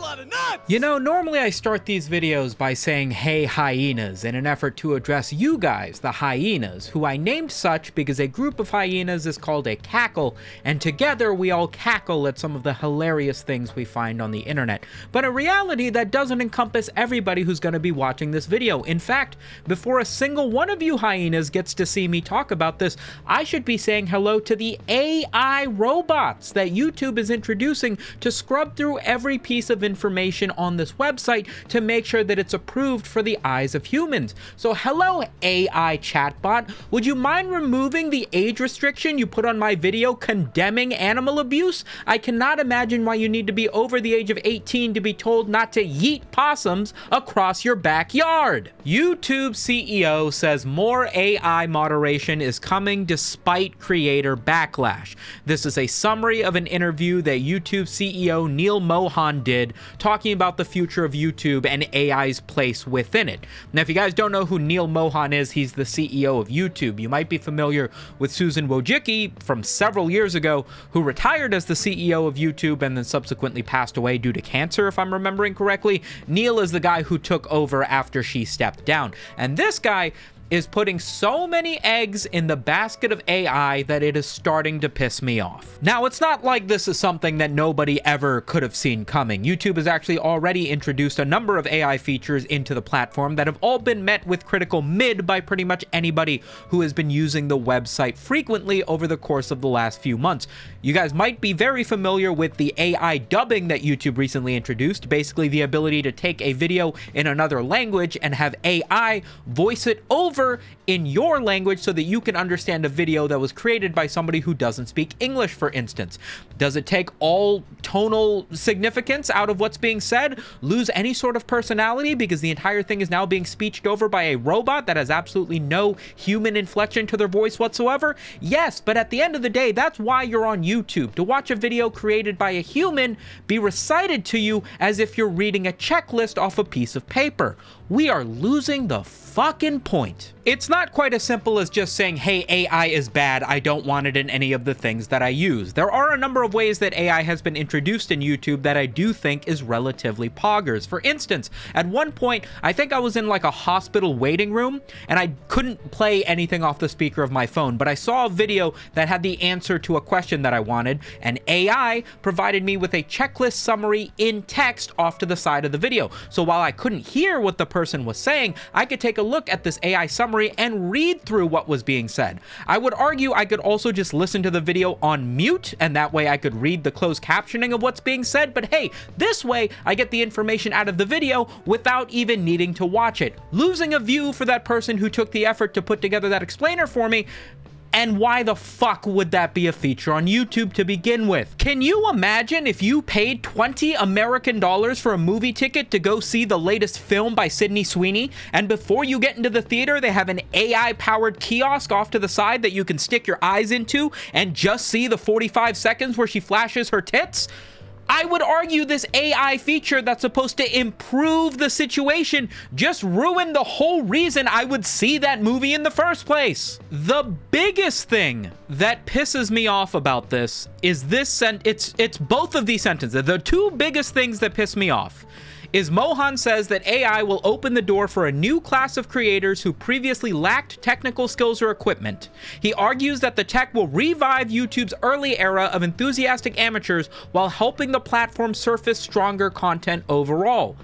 lot of nuts! You know, normally I start these videos by saying, hey hyenas, in an effort to address you guys, the hyenas, who I named such because a group of hyenas is called a cackle, and together we all cackle at some of the hilarious things we find on the internet. But in reality, that doesn't encompass everybody who's going to be watching this video. In fact, before a single one of you hyenas gets to see me talk about this, I should be saying hello to the AI robots that YouTube is introducing to scrub through every piece of information on this website to make sure that it's approved for the eyes of humans. So hello, AI chatbot. Would you mind removing the age restriction you put on my video condemning animal abuse? I cannot imagine why you need to be over the age of 18 to be told not to yeet possums across your backyard. YouTube CEO says more AI moderation is coming despite creator backlash. This is a summary of an interview that YouTube CEO Neil Mohan did talking about the future of YouTube and AI's place within it. Now, if you guys don't know who Neil Mohan is, he's the CEO of YouTube. You might be familiar with Susan Wojcicki from several years ago, who retired as the CEO of YouTube and then subsequently passed away due to cancer, if I'm remembering correctly. Neil is the guy who took over after she stepped down. And this guy is putting so many eggs in the basket of AI that it is starting to piss me off. Now, it's not like this is something that nobody ever could have seen coming. YouTube has actually already introduced a number of AI features into the platform that have all been met with critical mid by pretty much anybody who has been using the website frequently over the course of the last few months. You guys might be very familiar with the AI dubbing that YouTube recently introduced, basically the ability to take a video in another language and have AI voice it over in your language so that you can understand a video that was created by somebody who doesn't speak English, for instance. Does it take all tonal significance out of what's being said? Lose any sort of personality because the entire thing is now being speeched over by a robot that has absolutely no human inflection to their voice whatsoever? Yes, but at the end of the day, that's why you're on YouTube, to watch a video created by a human be recited to you as if you're reading a checklist off a piece of paper. We are losing the fucking point. It's not quite as simple as just saying, hey, AI is bad, I don't want it in any of the things that I use. There are a number of ways that AI has been introduced in YouTube that I do think is relatively poggers. For instance, at one point, I think I was in like a hospital waiting room and I couldn't play anything off the speaker of my phone, but I saw a video that had the answer to a question that I wanted, and AI provided me with a checklist summary in text off to the side of the video. So while I couldn't hear what the person was saying, I could take a look at this AI summary and read through what was being said. I would argue I could also just listen to the video on mute, and that way I could read the closed captioning of what's being said, but hey, this way I get the information out of the video without even needing to watch it. Losing a view for that person who took the effort to put together that explainer for me. And why the fuck would that be a feature on YouTube to begin with? Can you imagine if you paid $20 American for a movie ticket to go see the latest film by Sydney Sweeney, and before you get into the theater, they have an AI-powered kiosk off to the side that you can stick your eyes into and just see the 45 seconds where she flashes her tits? I would argue this AI feature that's supposed to improve the situation just ruined the whole reason I would see that movie in the first place. The biggest thing that pisses me off about this is this it's both of these sentences. The two biggest things that piss me off is Mohan says that AI will open the door for a new class of creators who previously lacked technical skills or equipment. He argues that the tech will revive YouTube's early era of enthusiastic amateurs while helping the platform surface stronger content overall.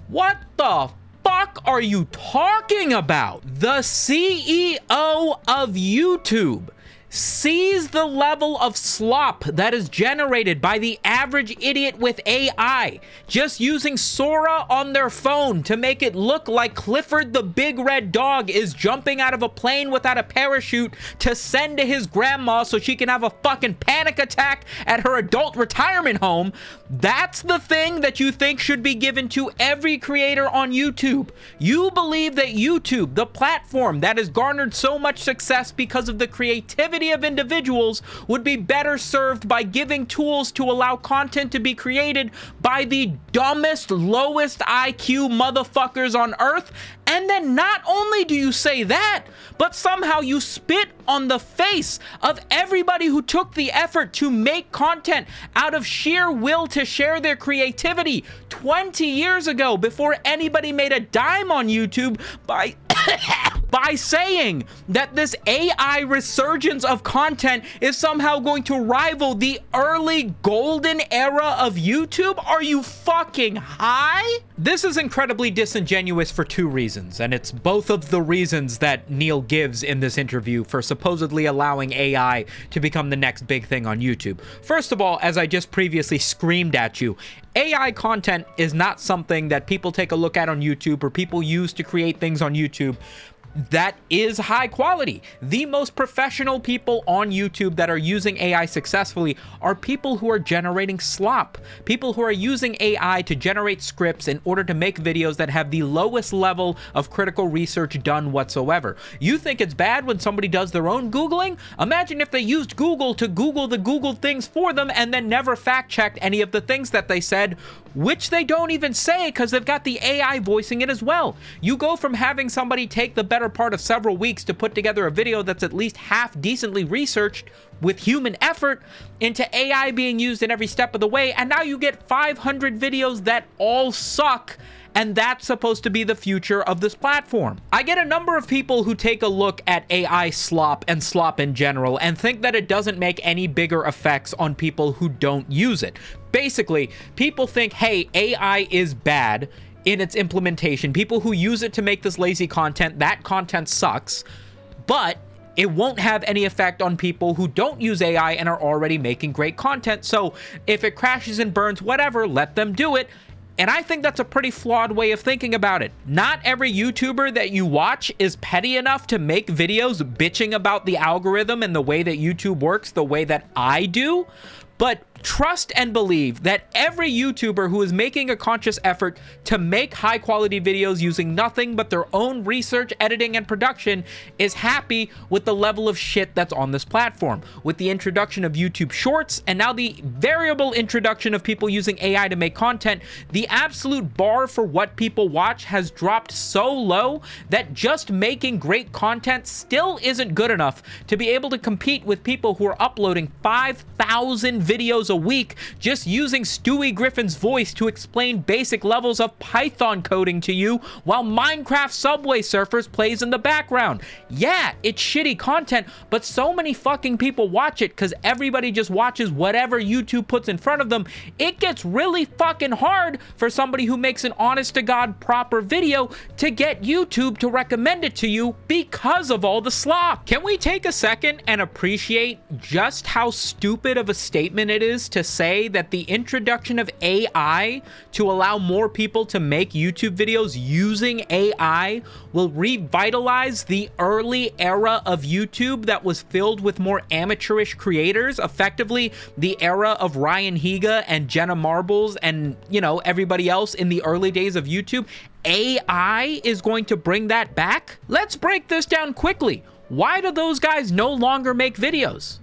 What the fuck are you talking about? The CEO of YouTube sees the level of slop that is generated by the average idiot with AI, just using Sora on their phone to make it look like Clifford the Big Red Dog is jumping out of a plane without a parachute to send to his grandma so she can have a fucking panic attack at her adult retirement home. That's the thing that you think should be given to every creator on YouTube. You believe that YouTube, the platform that has garnered so much success because of the creativity majority of individuals would be better served by giving tools to allow content to be created by the dumbest, lowest IQ motherfuckers on earth. And then not only do you say that, but somehow you spit on the face of everybody who took the effort to make content out of sheer will to share their creativity 20 years ago, before anybody made a dime on YouTube, by by saying that this AI resurgence of content is somehow going to rival the early golden era of YouTube. Are you fucking high? This is incredibly disingenuous for two reasons, and it's both of the reasons that Neil gives in this interview for supposedly allowing AI to become the next big thing on YouTube. First of all, as I just previously screamed at you, AI content is not something that people take a look at on YouTube or people use to create things on YouTube that is high quality. The most professional people on YouTube that are using AI successfully are people who are generating slop, people who are using AI to generate scripts in order to make videos that have the lowest level of critical research done whatsoever. You think it's bad when somebody does their own Googling? Imagine if they used Google to Google the Google things for them and then never fact-checked any of the things that they said, which they don't even say because they've got the AI voicing it as well. You go from having somebody take the better part of several weeks to put together a video that's at least half decently researched with human effort into AI being used in every step of the way, and now you get 500 videos that all suck, and that's supposed to be the future of this platform. I get a number of people who take a look at AI slop and slop in general and think that it doesn't make any bigger effects on people who don't use it. Basically, people think, hey, AI is bad in its implementation. People who use it to make this lazy content, that content sucks, but it won't have any effect on people who don't use AI and are already making great content. So if it crashes and burns, whatever, let them do it. And I think that's a pretty flawed way of thinking about it. Not every YouTuber that you watch is petty enough to make videos bitching about the algorithm and the way that YouTube works the way that I do, but trust and believe that every YouTuber who is making a conscious effort to make high quality videos using nothing but their own research, editing, and production is happy with the level of shit that's on this platform. With the introduction of YouTube Shorts and now the variable introduction of people using AI to make content, the absolute bar for what people watch has dropped so low that just making great content still isn't good enough to be able to compete with people who are uploading 5,000 videos a week just using Stewie Griffin's voice to explain basic levels of Python coding to you while Minecraft Subway Surfers plays in the background. Yeah, it's shitty content, but so many fucking people watch it because everybody just watches whatever YouTube puts in front of them. It gets really fucking hard for somebody who makes an honest-to-God proper video to get YouTube to recommend it to you because of all the slop. Can we take a second and appreciate just how stupid of a statement it is to say that the introduction of AI to allow more people to make YouTube videos using AI will revitalize the early era of YouTube that was filled with more amateurish creators, effectively the era of Ryan Higa and Jenna Marbles and, you know, everybody else in the early days of YouTube? AI is going to bring that back? Let's break this down quickly. Why do those guys no longer make videos?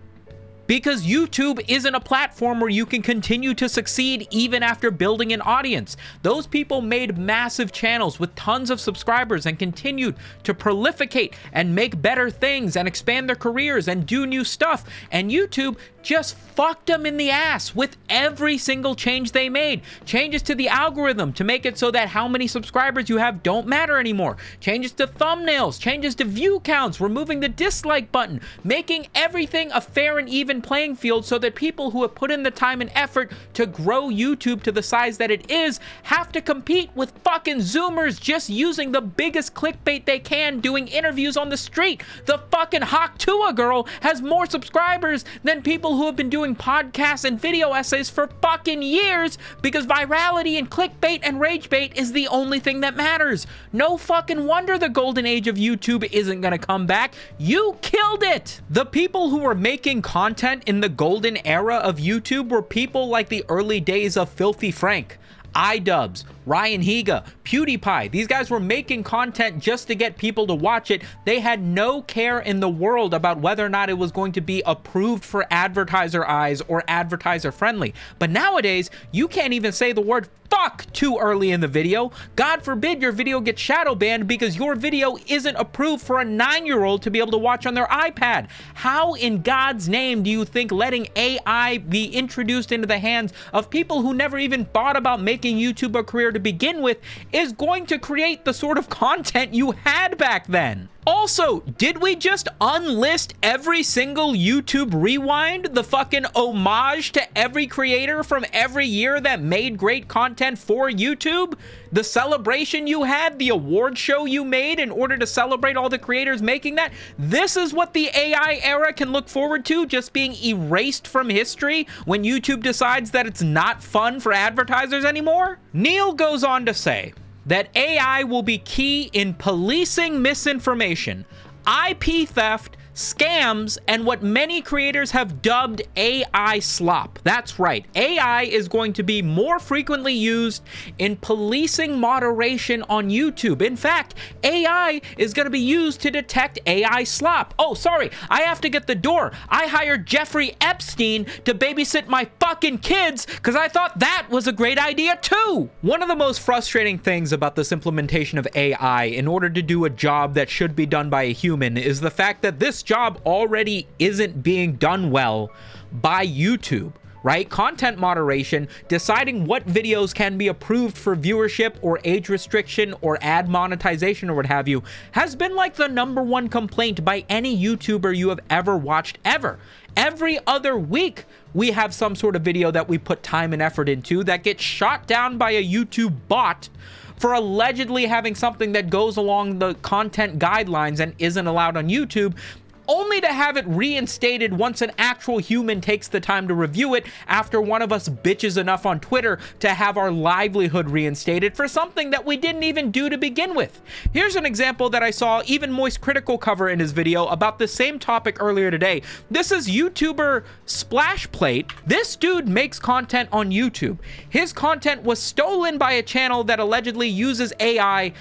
Because YouTube isn't a platform where you can continue to succeed even after building an audience. Those people made massive channels with tons of subscribers and continued to prolificate and make better things and expand their careers and do new stuff. And YouTube just fucked them in the ass with every single change they made. Changes to the algorithm to make it so that how many subscribers you have don't matter anymore. Changes to thumbnails, changes to view counts, removing the dislike button, making everything a fair and even playing field so that people who have put in the time and effort to grow YouTube to the size that it is have to compete with fucking Zoomers just using the biggest clickbait they can doing interviews on the street. The fucking Hawk Tua girl has more subscribers than people who have been doing podcasts and video essays for fucking years because virality and clickbait and rage bait is the only thing that matters. No fucking wonder the golden age of YouTube isn't gonna come back. You killed it! The people who were making content in the golden era of YouTube were people like the early days of Filthy Frank, iDubbbz, Ryan Higa, PewDiePie. These guys were making content just to get people to watch it. They had no care in the world about whether or not it was going to be approved for advertiser eyes or advertiser friendly. But nowadays, you can't even say the word fuck too early in the video. God forbid your video gets shadow banned because your video isn't approved for a 9-year-old to be able to watch on their iPad. How in God's name do you think letting AI be introduced into the hands of people who never even thought about making YouTube a career to begin with is going to create the sort of content you had back then? Also, did we just unlist every single YouTube Rewind, the fucking homage to every creator from every year that made great content for YouTube? The celebration you had, the award show you made in order to celebrate all the creators making that? This is what the AI era can look forward to, just being erased from history when YouTube decides that it's not fun for advertisers anymore? Neil goes on to say that AI will be key in policing misinformation, IP theft, scams, and what many creators have dubbed AI slop. That's right, AI is going to be more frequently used in policing moderation on YouTube. In fact, AI is going to be used to detect AI slop. Oh, sorry, I have to get the door. I hired Jeffrey Epstein to babysit my fucking kids because I thought that was a great idea too. One of the most frustrating things about this implementation of AI in order to do a job that should be done by a human is the fact that this job already isn't being done well by YouTube, right? Content moderation, deciding what videos can be approved for viewership or age restriction or ad monetization or what have you, has been like the #1 complaint by any YouTuber you have ever watched ever. Every other week, we have some sort of video that we put time and effort into that gets shot down by a YouTube bot for allegedly having something that goes along the content guidelines and isn't allowed on YouTube, only to have it reinstated once an actual human takes the time to review it after one of us bitches enough on Twitter to have our livelihood reinstated for something that we didn't even do to begin with. Here's an example that I saw even Moist Critical cover in his video about the same topic earlier today. This is YouTuber Splashplate. This dude makes content on YouTube. His content was stolen by a channel that allegedly uses AI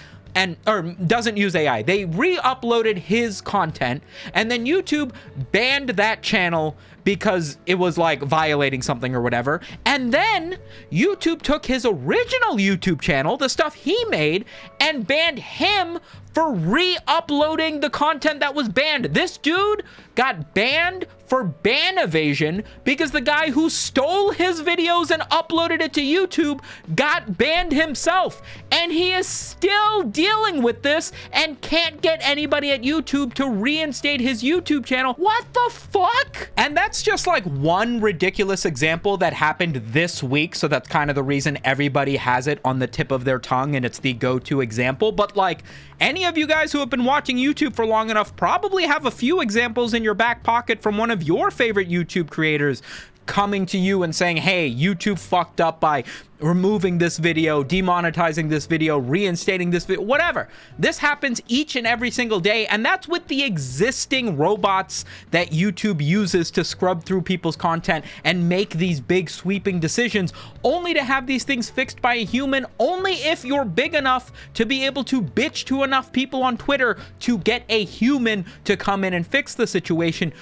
or doesn't use AI. They re-uploaded his content, and then YouTube banned that channel because it was like violating something or whatever. And then YouTube took his original YouTube channel, the stuff he made, and banned him for re-uploading the content that was banned. This dude got banned for ban evasion because the guy who stole his videos and uploaded it to YouTube got banned himself. And he is still dealing with this and can't get anybody at YouTube to reinstate his YouTube channel. What the fuck? And that's just like one ridiculous example that happened this week. So that's kind of the reason everybody has it on the tip of their tongue and it's the go-to example. But like, any of you guys who have been watching YouTube for long enough probably have a few examples in your back pocket from one of your favorite YouTube creators coming to you and saying, hey, YouTube fucked up by removing this video, demonetizing this video, reinstating this video, whatever. This happens each and every single day, and that's with the existing robots that YouTube uses to scrub through people's content and make these big sweeping decisions, only to have these things fixed by a human, only if you're big enough to be able to bitch to enough people on Twitter to get a human to come in and fix the situation.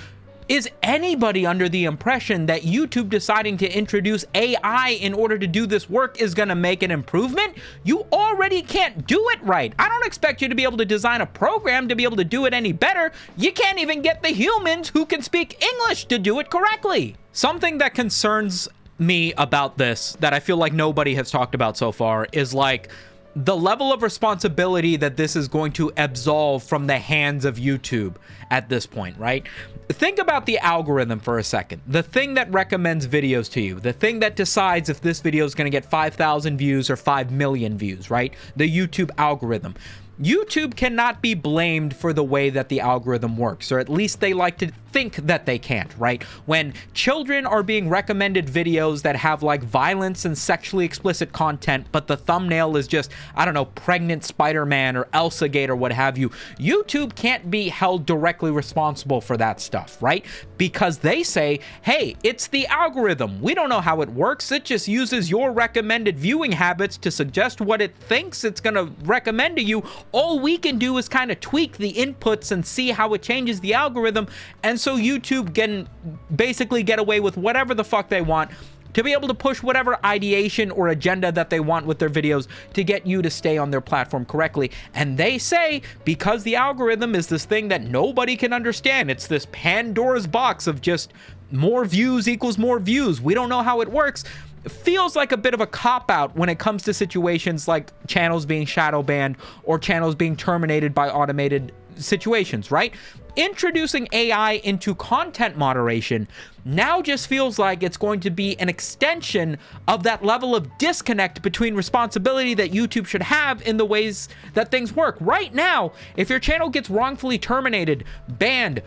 Is anybody under the impression that YouTube deciding to introduce AI in order to do this work is gonna make an improvement? You already can't do it right. I don't expect you to be able to design a program to be able to do it any better. You can't even get the humans who can speak English to do it correctly. Something that concerns me about this that I feel like nobody has talked about so far is like the level of responsibility that this is going to absolve from the hands of YouTube at this point, right? Think about the algorithm for a second. The thing that recommends videos to you, the thing that decides if this video is going to get 5,000 views or 5 million views, right? The YouTube algorithm. YouTube cannot be blamed for the way that the algorithm works, or at least they like to think that they can't, right? When children are being recommended videos that have like violence and sexually explicit content, but the thumbnail is just, I don't know, pregnant Spider-Man or Elsa Gate or what have you, YouTube can't be held directly responsible for that stuff, right? Because they say, hey, it's the algorithm. We don't know how it works. It just uses your recommended viewing habits to suggest what it thinks it's going to recommend to you. All we can do is kind of tweak the inputs and see how it changes the algorithm. And so YouTube can basically get away with whatever the fuck they want to be able to push whatever ideation or agenda that they want with their videos to get you to stay on their platform correctly. And they say, because the algorithm is this thing that nobody can understand, it's this Pandora's box of just more views equals more views. We don't know how it works. It feels like a bit of a cop-out when it comes to situations like channels being shadow banned or channels being terminated by automated situations, right? Introducing AI into content moderation now just feels like it's going to be an extension of that level of disconnect between responsibility that YouTube should have in the ways that things work. Right now, if your channel gets wrongfully terminated, banned,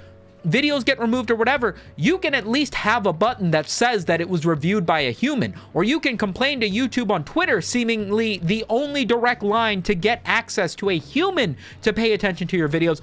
videos get removed or whatever, you can at least have a button that says that it was reviewed by a human, or you can complain to YouTube on Twitter, seemingly the only direct line to get access to a human to pay attention to your videos.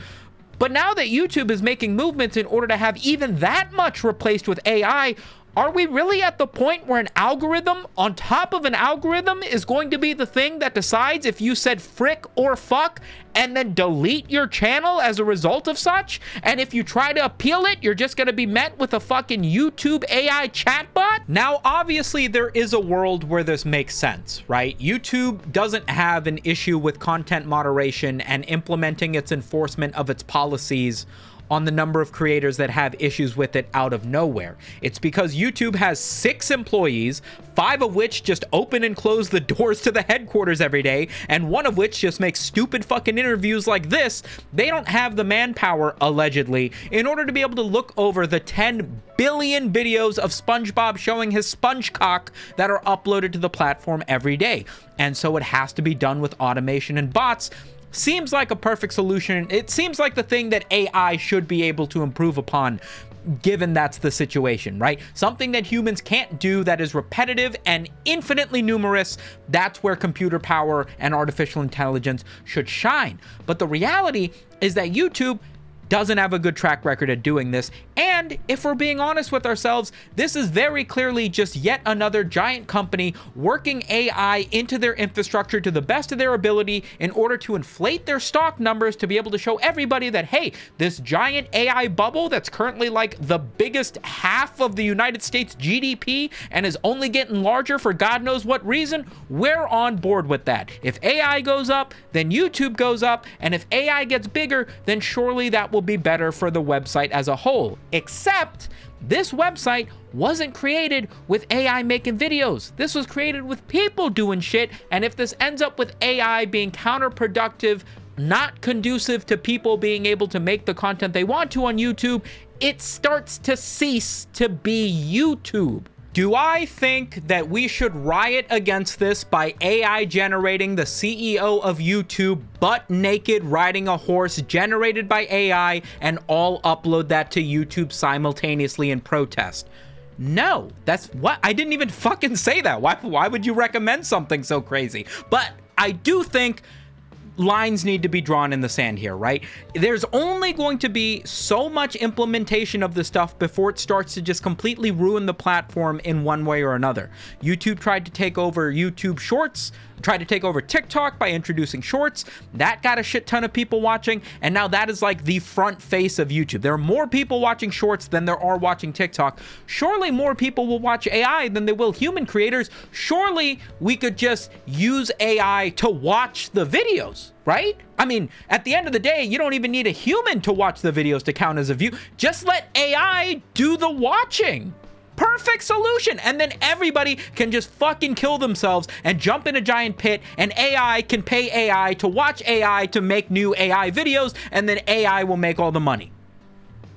But now that YouTube is making movements in order to have even that much replaced with AI, are we really at the point where an algorithm on top of an algorithm is going to be the thing that decides if you said frick or fuck and then delete your channel as a result of such? And if you try to appeal it, you're just going to be met with a fucking YouTube AI chatbot? Now, obviously, there is a world where this makes sense, right? YouTube doesn't have an issue with content moderation and implementing its enforcement of its policies on the number of creators that have issues with it out of nowhere. It's because YouTube has 6 employees, 5 of which just open and close the doors to the headquarters every day, and 1 of which just makes stupid fucking interviews like this. They don't have the manpower, allegedly, in order to be able to look over the 10 billion videos of SpongeBob showing his sponge cock that are uploaded to the platform every day. And so it has to be done with automation and bots. Seems like a perfect solution. It seems like the thing that AI should be able to improve upon, given that's the situation, right? Something that humans can't do that is repetitive and infinitely numerous. That's where computer power and artificial intelligence should shine. But the reality is that YouTube doesn't have a good track record at doing this. And if we're being honest with ourselves, this is very clearly just yet another giant company working AI into their infrastructure to the best of their ability in order to inflate their stock numbers to be able to show everybody that, hey, this giant AI bubble that's currently like the biggest half of the United States GDP and is only getting larger for God knows what reason, we're on board with that. If AI goes up, then YouTube goes up, and if AI gets bigger, then surely that will be better for the website as a whole. Except this website wasn't created with AI making videos. This was created with people doing shit, and if this ends up with AI being counterproductive, not conducive to people being able to make the content they want to on YouTube, it starts to cease to be YouTube. Do I think that we should riot against this by AI generating the CEO of YouTube butt naked riding a horse generated by AI and all upload that to YouTube simultaneously in protest? No, that's what I didn't even fucking say that. Why would you recommend something so crazy? But I do think lines need to be drawn in the sand here, right? There's only going to be so much implementation of this stuff before it starts to just completely ruin the platform in one way or another. YouTube tried to take over YouTube Shorts, tried to take over TikTok by introducing Shorts. That got a shit ton of people watching, and now that is like the front face of YouTube. There are more people watching Shorts than there are watching TikTok. Surely more people will watch AI than they will human creators. Surely we could just use AI to watch the videos, right? I mean, at the end of the day, you don't even need a human to watch the videos to count as a view. Just let AI do the watching. Perfect solution. And then everybody can just fucking kill themselves and jump in a giant pit, and AI can pay AI to watch AI to make new AI videos, and then AI will make all the money.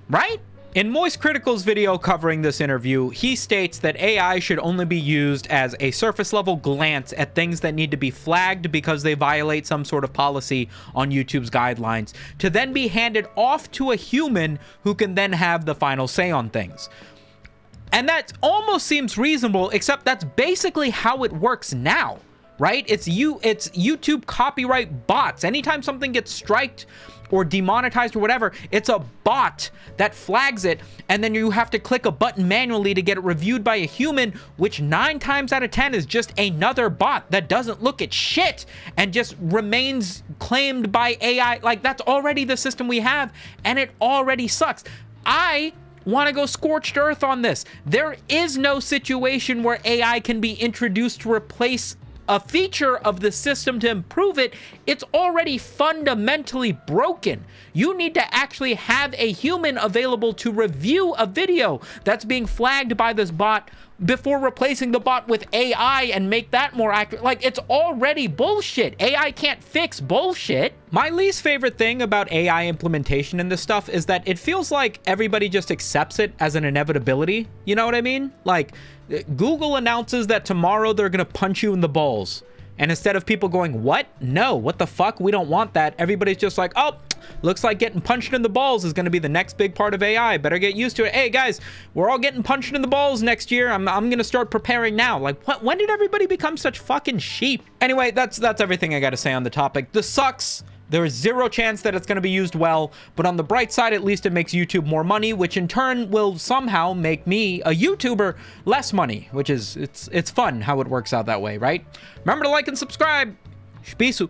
Right? In Moist Critical's video covering this interview, he states that AI should only be used as a surface-level glance at things that need to be flagged because they violate some sort of policy on YouTube's guidelines, to then be handed off to a human who can then have the final say on things. And that almost seems reasonable, except that's basically how it works now, right? It's YouTube copyright bots. Anytime something gets striked or demonetized or whatever, it's a bot that flags it, and then you have to click a button manually to get it reviewed by a human, which 9 times out of 10 is just another bot that doesn't look at shit and just remains claimed by AI. Like, that's already the system we have, and it already sucks. I want to go scorched earth on this. There is no situation where AI can be introduced to replace a feature of the system to improve it. It's already fundamentally broken. You need to actually have a human available to review a video that's being flagged by this bot before replacing the bot with AI and make that more accurate. Like, it's already bullshit. AI can't fix bullshit. My least favorite thing about AI implementation in this stuff is that it feels like everybody just accepts it as an inevitability. You know what I mean? Like, Google announces that tomorrow they're gonna punch you in the balls. And instead of people going, what? No, what the fuck? We don't want that. Everybody's just like, oh, looks like getting punched in the balls is going to be the next big part of AI. Better get used to it. Hey, guys, we're all getting punched in the balls next year. I'm going to start preparing now. Like, what? When did everybody become such fucking sheep? Anyway, that's everything I got to say on the topic. This sucks. There is zero chance that it's going to be used well, but on the bright side, at least it makes YouTube more money, which in turn will somehow make me, a YouTuber, less money, which is, it's fun how it works out that way, right? Remember to like and subscribe. Spisu.